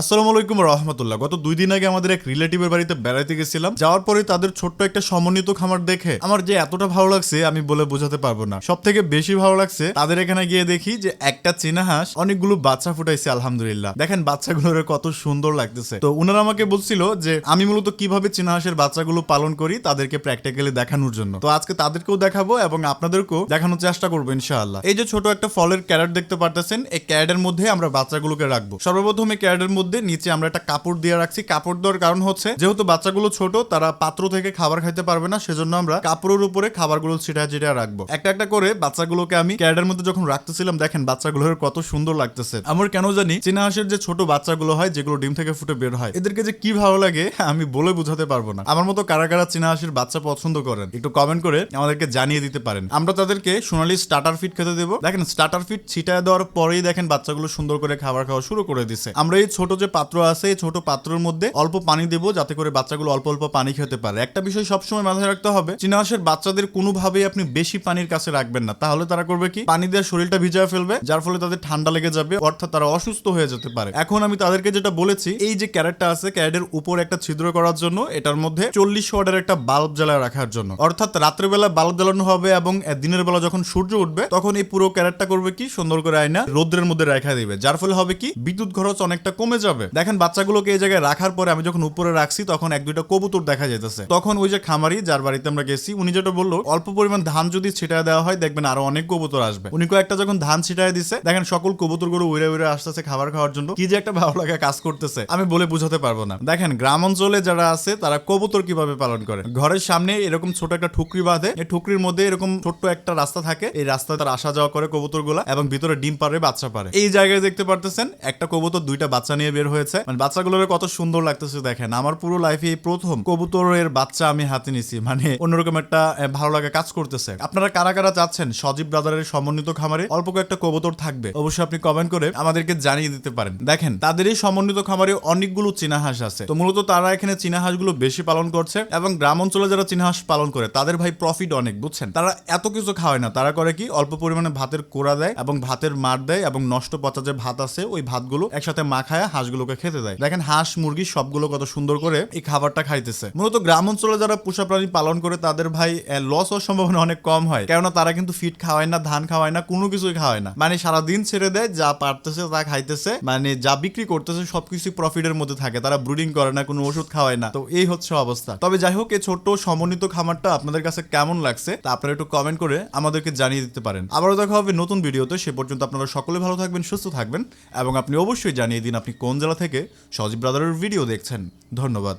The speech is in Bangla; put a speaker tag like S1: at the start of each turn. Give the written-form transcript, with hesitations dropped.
S1: আসসালামু আলাইকুম রহমতুল্লাহ। গত 2 দিন আগে আমাদের এক রিলেটিভের বাড়িতে বেড়াইতে গেছিলাম। যাওয়ার পরে তাদের ছোট্ট একটা সমন্বিত খামার দেখে আমার যে এতটা ভালো লাগছে আমি বলে বোঝাতে পারবো না। সব থেকে বেশি ভালো লাগছে তাদের এখানে গিয়ে দেখি যে একটা চীনা হাঁস অনেকগুলো বাচ্চা ফুটাইছে। আলহামদুলিল্লাহ, দেখেন বাচ্চাগুলোর কত সুন্দর লাগতেছে। তো উনারা আমাকে বলছিল যে আমি মূলত কিভাবে চীনা হাঁসের বাচ্চাগুলো পালন করি তাদেরকে প্র্যাকটিক্যালি দেখানোর জন্য। তো আজকে তাদেরকেও দেখাবো এবং আপনাদেরকেও দেখানোর চেষ্টা করবো ইনশাআল্লাহ। এই যে ছোট একটা ফলের ক্যারেট দেখতে পারতেছেন, এই ক্যারেটের মধ্যে আমরা বাচ্চাগুলোকে রাখবো। সর্বপ্রথম এই ক্যারেটের মধ্যে নিচে আমরা একটা কাপড় দিয়ে রাখছি। কাপড় দেওয়ার কারণ হচ্ছে যেহেতু বাচ্চাগুলো ছোট, তারা পাত্র থেকে খাবার খাইতে পারবে না, সেজন্য আমরা কাপড়ের উপরে খাবারগুলো ছিটা রাখবো। একটা একটা করে বাচ্চাগুলোকে আমি ক্যারেটের মধ্যে যখন রাখতেছিলাম, দেখেন বাচ্চাগুলোর কত সুন্দর লাগতেছে। আমার কেন জানি চীনা হাঁসের যে ছোট বাচ্চাগুলো হয়, যেগুলো ডিম থেকে ফুটে বের হয়, এদেরকে যে কি ভালো লাগে আমি বলে বুঝাতে পারবো না। আমার মতো কারা কারা চীনা হাঁসের বাচ্চা পছন্দ করেন একটু কমেন্ট করে আমাদেরকে জানিয়ে দিতে পারেন। আমরা তাদেরকে সোনালি স্টার্টার ফিড খেতে দেবো। দেখেন স্টার্টার ফিড ছিটায় দেওয়ার পরেই দেখেন বাচ্চাগুলো সুন্দর করে খাবার খাওয়া শুরু করে দিছে। আমরা এই ছোট যে পাত্র আছে, এই ছোট পাত্রের মধ্যে অল্প পানি দেবো যাতে করে বাচ্চাগুলো অল্প অল্প পানি খেতে পারে। একটা বিষয় সবসময় মাথায় রাখতে হবে, চীনা হাঁসের বাচ্চাদের কোনোভাবেই আপনি বেশি পানির কাছে রাখবেন না, তাহলে তারা করবে কি পানি দিয়ে শরীরটা ভিজায় ফেলবে, যার ফলে তাদের ঠান্ডা লেগে যাবে, অর্থাৎ তারা অসুস্থ হয়ে যেতে পারে। এখন আমি তাদেরকে যেটা বলেছি, এই যে ক্যারেটটা আছে, ক্যারেটের উপর একটা ছিদ্র করার জন্য, এটার মধ্যে 40 ওয়াটের একটা বাল্ব জ্বালায় রাখার জন্য। অর্থাৎ রাত্রেবেলা বাল্ব জ্বালানো হবে এবং দিনের বেলা যখন সূর্য উঠবে তখন এই পুরো ক্যারেটটা করবে কি সুন্দর করে আয়না রোদ্রের মধ্যে রেখা দিবে, যার ফলে হবে কি বিদ্যুৎ খরচ অনেকটা কমে যাবে। দেখেন বাচ্চাগুলোকে এই জায়গায় রাখার পরে আমি যখন উপরে রাখছি তখন 1-2টা কবুতর দেখা যেতেছে। তখন ওই যে খামারি যার বাড়িতে আমরা গেছি, উনি যেটা বললো অল্প পরিমাণ ধান যদি ছিটায় দেওয়া হয় দেখবেন আরো অনেক কবুতর আসবে। উনি কয়েকটা যখন ধান ছিটায় দিছে, দেখেন সকল কবুতর গুলো উড়ে উড়ে আসতেছে খাবার খাওয়ার জন্য। কি যে একটা ভালো লাগা কাজ করতেছে আমি বলে বুঝাতে পারবো না। দেখেন গ্রাম অঞ্চলে যারা আছে তারা কবুতর কিভাবে পালন করে, ঘরের সামনে এরকম ছোট একটা ঠুকরি বাঁধে, এই ঠুকরির মধ্যে এরকম ছোট্ট একটা রাস্তা থাকে, এই রাস্তায় তারা আসা যাওয়া করে কবুতর গুলা, এবং ভিতরে ডিম পারে বাচ্চা পারে। এই জায়গায় দেখতে পারতেছেন একটা কবুতর 2টা বাচ্চা নিয়ে বের হয়েছে, মানে বাচ্চাগুলোর কত সুন্দর লাগতেছে। দেখেন আমার পুরো লাইফে এই প্রথম কবুতরের বাচ্চা আমি হাতে নিছি, মানে অন্যরকম একটা ভালো লাগা কাজ করতেছে। আপনারা কারা কারা চাচ্ছেন সজীব ব্রাদারের সমন্বিত খামারে অল্প কয়েকটা কবুতর থাকবে, অবশ্যই আপনি কমেন্ট করে আমাদেরকে জানিয়ে দিতে পারেন। দেখেন তাদের এই সমন্বিত খামারে অনেকগুলো চীনা হাঁস আছে, তো মূলত তারা এখানে চীনা হাঁসগুলো বেশি পালন করছে, এবং গ্রাম অঞ্চলে যারা চীনা হাঁস পালন করে তাদের ভাই প্রফিট অনেক, বুঝছেন। তারা এত কিছু খাওয়ায় না, তারা করে কি অল্প পরিমাণে ভাতের কোড়া দেয় এবং ভাতের মার দেয়, এবং নষ্ট পচা যে ভাত আছে ওই ভাতগুলো একসাথে মাখায় হাঁসগুলোকে খেতে দেয়। দেখেন হাঁস মুরগি সবগুলো কত সুন্দর করে এই খাবারটা খাইতেছে। মূলত গ্রাম অঞ্চলে যারা পোষা প্রাণী পালন করে তাদের ভাই লস হওয়ার সম্ভাবনা অনেক কম হয়, কেননা তারা কিন্তু ফিড খাওয়ায় না, ধান খাওয়ায় না, কোনো কিছুই খাওয়ায় না, মানে সারাদিন ছেড়ে দেয়, যা পারতেছে তা খাইতেছে, মানে যা বিক্রি করতেছে সবকিছু প্রফিটের মধ্যে থাকে। তারা ব্রুডিং করে না, কোনো ওষুধ খাওয়ায় না। তো এই হচ্ছে অবস্থা। তবে যাই হোক, এই ছোট্ট সমন্বিত খামারটা আপনাদের কাছে কেমন লাগছে তা আপনারা একটু কমেন্ট করে আমাদেরকে জানিয়ে দিতে পারেন। আবারও দেখা হবে নতুন ভিডিওতে, সে পর্যন্ত আপনারা সকলে ভালো থাকবেন, সুস্থ থাকবেন, এবং আপনি অবশ্যই জানিয়ে দিন আপনি কোন জেলা থেকে সজীব ব্রাদারের ভিডিও দেখছেন। ধন্যবাদ।